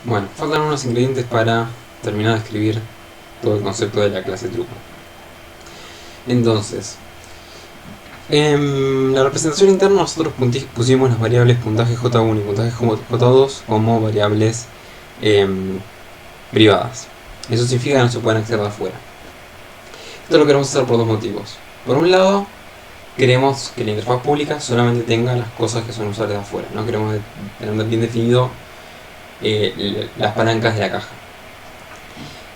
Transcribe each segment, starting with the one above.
Bueno, faltan unos ingredientes para terminar de escribir todo el concepto de la clase truco. Entonces, en la representación interna nosotros pusimos las variables puntaje J1 y puntaje J2 como variables privadas. Eso significa que no se pueden acceder de afuera. Esto lo queremos hacer por dos motivos. Por un lado, queremos que la interfaz pública solamente tenga las cosas que son usuales de afuera. No queremos tener bien definido las palancas de la caja.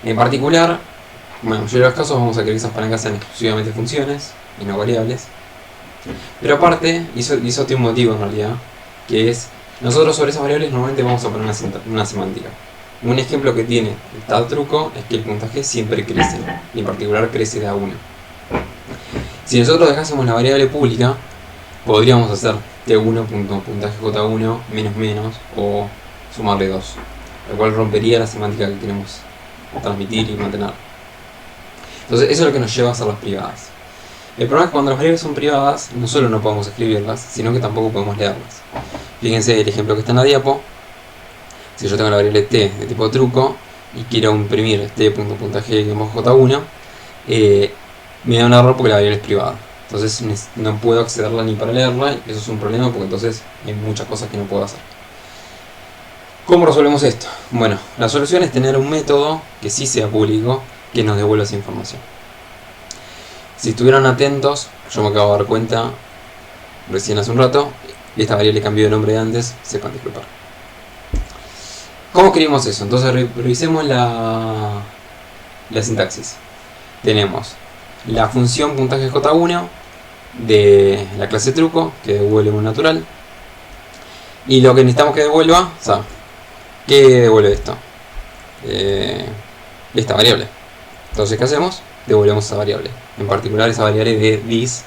En particular, en la mayoría de los casos vamos a querer que esas palancas sean exclusivamente funciones y no variables. Pero aparte, y eso tiene un motivo en realidad, que es, nosotros sobre esas variables normalmente vamos a poner una semántica. Un ejemplo que tiene tal truco es que el puntaje siempre crece, y en particular crece de a 1. Si nosotros dejásemos la variable pública, podríamos hacer t1.puntaje j1 menos menos o sumarle 2, lo cual rompería la semántica que queremos transmitir y mantener. Entonces eso es lo que nos lleva a hacer las privadas. El problema es que cuando las variables son privadas, no solo no podemos escribirlas, sino que tampoco podemos leerlas. Fíjense el ejemplo que está en la diapo. Si yo tengo la variable t de tipo truco y quiero imprimir t.puntaje j1, me da un error porque la variable es privada. Entonces no puedo accederla ni para leerla, y eso es un problema porque entonces hay muchas cosas que no puedo hacer. ¿Cómo resolvemos esto? Bueno, la solución es tener un método que sí sea público, que nos devuelva esa información. Si estuvieron atentos, yo me acabo de dar cuenta recién hace un rato, esta variable cambió de nombre de antes, sepan disculpar. ¿Cómo escribimos eso? Entonces revisemos la sintaxis. Tenemos la función puntaje j1 de la clase truco, que devuelve un natural, y lo que necesitamos que devuelva, o sea, ¿qué devuelve esto? Esta variable. Entonces, ¿qué hacemos? Devolvemos esa variable. En particular esa variable de this,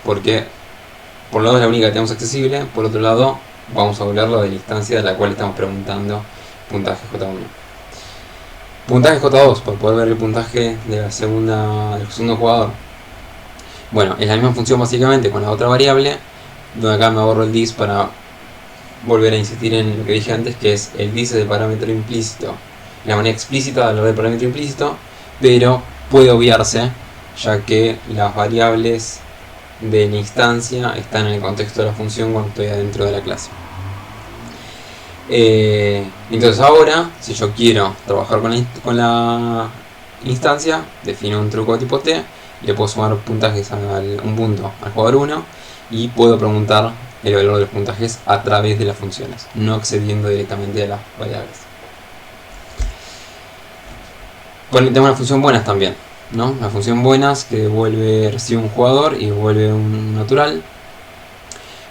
porque por un lado es la única que tenemos accesible, por otro lado vamos a volverlo de la instancia de la cual estamos preguntando puntaje J1. Puntaje J2, para poder ver el puntaje de del segundo jugador. Bueno, es la misma función básicamente con la otra variable, donde acá me ahorro el this para volver a insistir en lo que dije antes, que es el this es el parámetro implícito. La manera explícita de hablar del parámetro implícito, pero puede obviarse, ya que las variables de la instancia están en el contexto de la función cuando estoy adentro de la clase. Entonces ahora, si yo quiero trabajar con la instancia, defino un truco de tipo t, le puedo sumar puntajes un punto al jugador 1 y puedo preguntar el valor de los puntajes a través de las funciones, no accediendo directamente a las variables. Tengo una función buenas también, ¿no? La función buenas que recibe un jugador y devuelve un natural.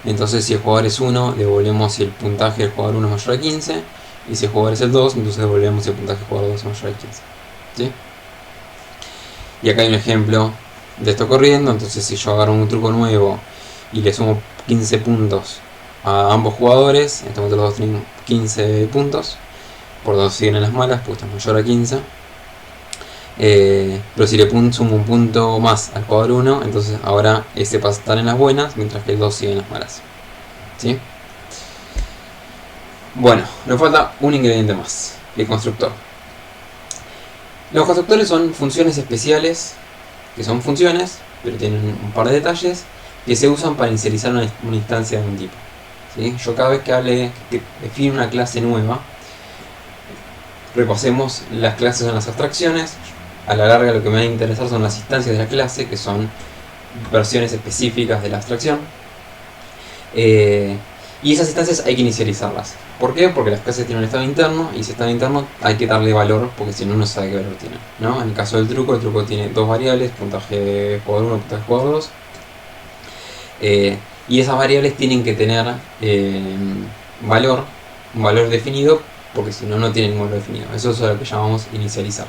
Entonces si el jugador es 1, devolvemos si el puntaje del jugador 1 es mayor a 15. Y si el jugador es el 2, entonces devolvemos si el puntaje del jugador 2 es mayor a 15. ¿Sí? Y acá hay un ejemplo de esto corriendo. Entonces si yo agarro un truco nuevo y le sumo 15 puntos a ambos jugadores, en este momento los dos tienen 15 puntos, por dos siguen en las malas, pues esto es mayor a 15. Pero si le sumo un punto más al jugador 1, entonces ahora este pasa a estar en las buenas, mientras que el 2 sigue en las malas. ¿Sí? Bueno, nos falta un ingrediente más, el constructor. Los constructores son funciones especiales, que son funciones, pero tienen un par de detalles, que se usan para inicializar una instancia de un tipo. ¿Sí? Yo cada vez que defino una clase nueva, repasemos las clases en las abstracciones. A la larga lo que me va a interesar son las instancias de la clase, que son versiones específicas de la abstracción. Y esas instancias hay que inicializarlas. ¿Por qué? Porque las clases tienen un estado interno, y ese estado interno hay que darle valor, porque si no, no sabe qué valor tiene, ¿no? En el caso del truco, el truco tiene dos variables, puntaje jugador 1 y puntaje jugador 2. Y esas variables tienen que tener un valor definido, porque si no, no tienen ningún valor definido. Eso es lo que llamamos inicializar.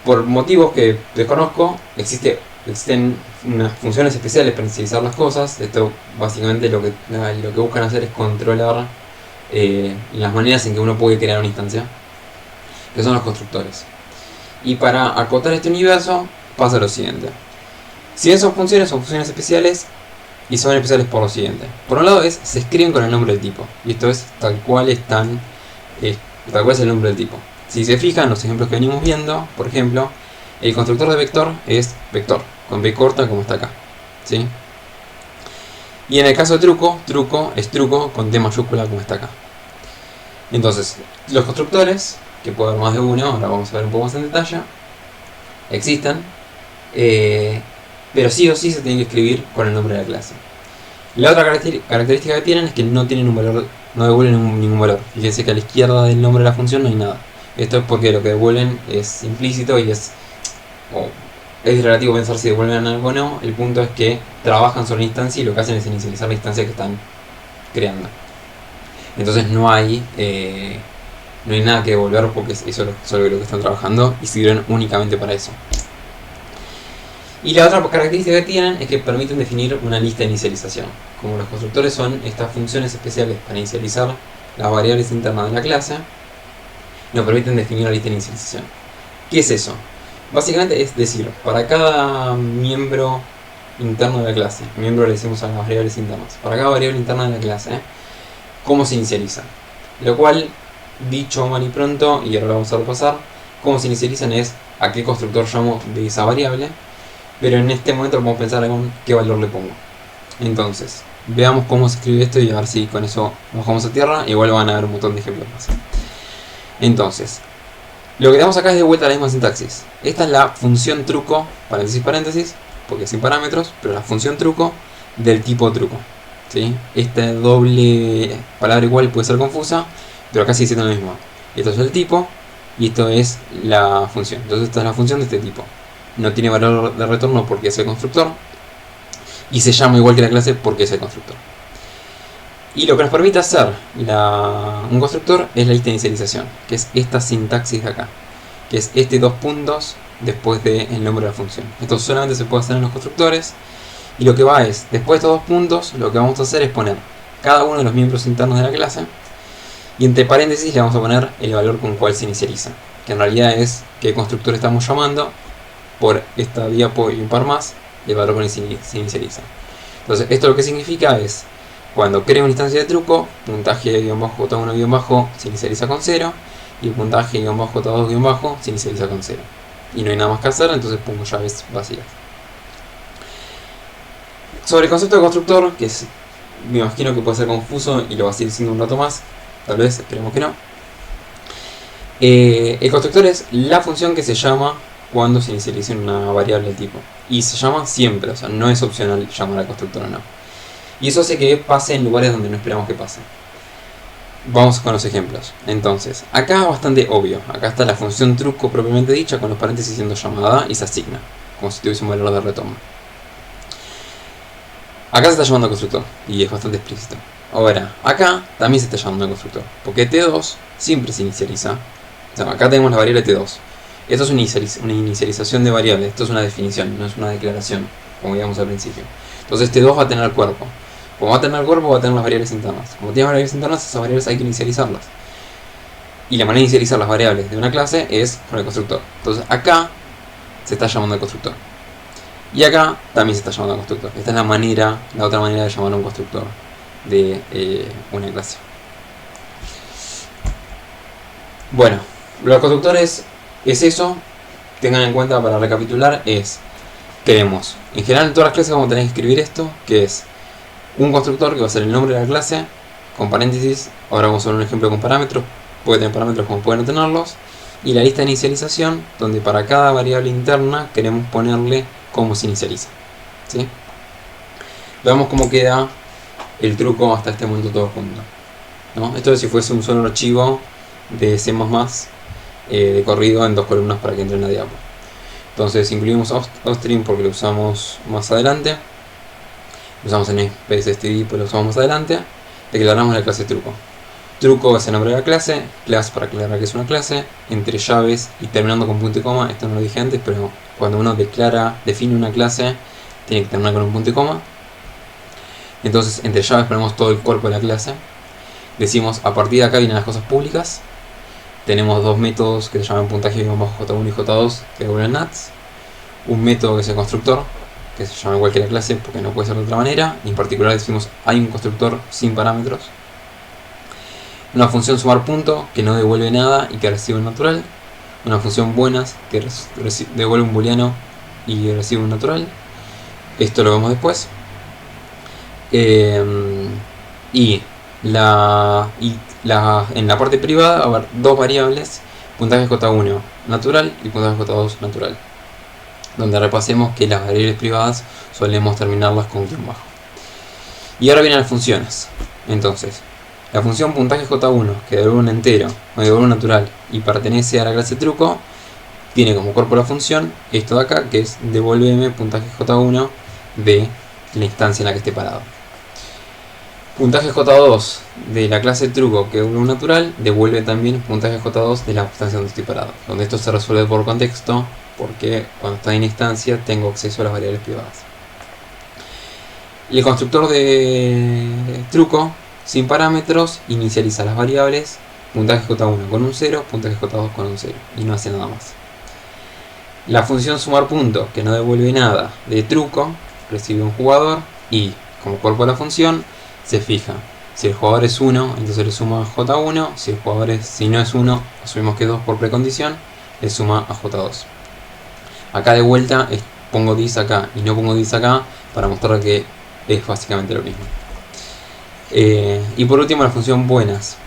Por motivos que desconozco, existen unas funciones especiales para inicializar las cosas. Esto básicamente lo que buscan hacer es controlar las maneras en que uno puede crear una instancia, que son los constructores. Y para acotar este universo pasa lo siguiente. Si bien son funciones especiales, y son especiales por lo siguiente. Por un lado se escriben con el nombre del tipo, y esto es tal cual es el nombre del tipo. Si se fijan en los ejemplos que venimos viendo, por ejemplo, el constructor de vector es vector, con B corta como está acá, ¿sí? Y en el caso de truco, truco es truco con T mayúscula como está acá. Entonces, los constructores, que puede haber más de uno, ahora vamos a ver un poco más en detalle, existen, pero sí o sí se tienen que escribir con el nombre de la clase. La otra característica que tienen es que no tienen un valor, no devuelven ningún valor. Fíjense que a la izquierda del nombre de la función no hay nada. Esto es porque lo que devuelven es implícito y es relativo pensar si devuelven algo o no. El punto es que trabajan sobre la instancia y lo que hacen es inicializar la instancia que están creando. Entonces no hay nada que devolver porque eso es sobre lo que están trabajando y sirven únicamente para eso. Y la otra característica que tienen es que permiten definir una lista de inicialización. Como los constructores son estas funciones especiales para inicializar las variables internas de la clase, nos permiten definir una lista de inicialización. ¿Qué es eso? Básicamente es decir, para cada miembro interno de la clase, miembro le decimos a las variables internas, para cada variable interna de la clase, cómo se inicializa. Lo cual, dicho mal y pronto, y ahora lo vamos a repasar, cómo se inicializan es a qué constructor llamo de esa variable, pero en este momento vamos a pensar en qué valor le pongo. Entonces, veamos cómo se escribe esto y a ver si con eso bajamos a tierra. Igual van a ver un montón de ejemplos más. Entonces, lo que tenemos acá es de vuelta la misma sintaxis. Esta es la función truco, paréntesis, paréntesis, porque sin parámetros, pero la función truco del tipo truco, ¿sí? Esta doble palabra igual puede ser confusa, pero acá sigue siendo lo mismo. Esto es el tipo y esto es la función. Entonces esta es la función de este tipo. No tiene valor de retorno porque es el constructor y se llama igual que la clase porque es el constructor. Y lo que nos permite hacer un constructor es la lista de inicialización, que es esta sintaxis de acá, que es este dos puntos después del nombre de la función. Esto solamente se puede hacer en los constructores y lo que va es, después de estos dos puntos, lo que vamos a hacer es poner cada uno de los miembros internos de la clase y entre paréntesis le vamos a poner el valor con el cual se inicializa, que en realidad es qué constructor estamos llamando por esta diapo y un par más, el valor con el que se inicializa. Entonces esto lo que significa es, cuando creo una instancia de truco, puntaje-j1- se inicializa con 0 y puntaje-j2- se inicializa con 0. Y no hay nada más que hacer, entonces pongo llaves vacías. Sobre el concepto de constructor, que me imagino que puede ser confuso y lo va a seguir siendo un rato más, tal vez, esperemos que no. El constructor es la función que se llama cuando se inicializa una variable de tipo. Y se llama siempre, o sea, no es opcional llamar al constructor o no. Y eso hace que pase en lugares donde no esperamos que pase. Vamos con los ejemplos. Entonces, acá es bastante obvio. Acá está la función truco propiamente dicha, con los paréntesis siendo llamada y se asigna, como si tuviese un valor de retorno. Acá se está llamando al constructor, y es bastante explícito. Ahora, acá también se está llamando al constructor, porque T2 siempre se inicializa. O sea, acá tenemos la variable T2. Esto es una inicialización de variable, esto es una definición, no es una declaración, como digamos al principio. Entonces T2 va a tener el cuerpo. Como va a tener el cuerpo, va a tener las variables internas. Como tiene variables internas, esas variables hay que inicializarlas. Y la manera de inicializar las variables de una clase es con el constructor. Entonces acá se está llamando al constructor. Y acá también se está llamando al constructor. Esta es la otra manera de llamar a un constructor de una clase. Bueno, los constructores es eso. Tengan en cuenta, para recapitular, queremos, en general en todas las clases vamos a tener que escribir esto, que es un constructor que va a ser el nombre de la clase, con paréntesis. Ahora vamos a ver un ejemplo con parámetros. Puede tener parámetros como pueden no tenerlos. Y la lista de inicialización, donde para cada variable interna queremos ponerle cómo se inicializa, ¿sí? Veamos cómo queda el truco hasta este momento todo junto, ¿no? Esto es si fuese un solo archivo de C++, de corrido en dos columnas para que entre en la diapo. Entonces incluimos Ostring porque lo usamos más adelante. Lo usamos en PSSTD, pues lo usamos más adelante. Declaramos la clase truco. Truco es el nombre de la clase, class para aclarar que es una clase, entre llaves y terminando con punto y coma. Esto no lo dije antes, pero cuando uno define una clase, tiene que terminar con un punto y coma. Entonces entre llaves ponemos todo el cuerpo de la clase. Decimos, a partir de acá vienen las cosas públicas. Tenemos dos métodos que se llaman puntaje-j1 y j2 que devuelven nuts. Un método que es el constructor, que se llama igual que la clase porque no puede ser de otra manera, y en particular decimos hay un constructor sin parámetros. Una función sumar punto que no devuelve nada y que recibe un natural. Una función buenas que devuelve un booleano y recibe un natural. Esto lo vemos después. En la parte privada va a haber dos variables, puntaje J1 natural y puntaje J2 natural, donde repasemos que las variables privadas solemos terminarlas con guión bajo. Y ahora vienen las funciones. Entonces, la función puntaje J1, que devuelve un entero o devuelve un natural y pertenece a la clase truco, tiene como cuerpo la función esto de acá, que es devuélveme puntaje J1 de la instancia en la que esté parado. Puntaje J2 de la clase truco que devuelve un natural, devuelve también puntaje J2 de la instancia donde estoy parado. Donde esto se resuelve por contexto, porque cuando está en instancia tengo acceso a las variables privadas. El constructor de truco sin parámetros inicializa las variables puntaje J1 con un 0, puntaje J2 con un 0, y no hace nada más. La función sumar punto, que no devuelve nada, de truco, recibe un jugador y como cuerpo de la función se fija. Si el jugador es 1, entonces le suma a J1. Si no es 1, asumimos que es 2 por precondición, le suma a J2. Acá de vuelta pongo dis acá y no pongo dis acá para mostrar que es básicamente lo mismo. Y por último la función buenas,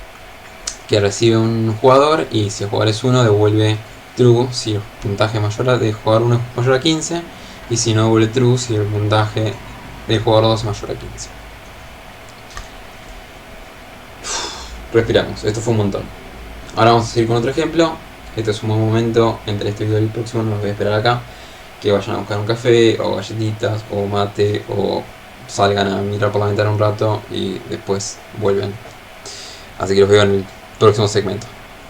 que recibe un jugador y si el jugador es 1 devuelve true si el puntaje de jugador 1 es mayor a 15, y si no devuelve true si el puntaje del jugador 2 es mayor a 15. Respiramos, esto fue un montón. Ahora vamos a seguir con otro ejemplo. Este es un buen momento, entre este video y el próximo no los voy a esperar acá, que vayan a buscar un café o galletitas o mate o salgan a mirar por la ventana un rato y después vuelven. Así que los veo en el próximo segmento.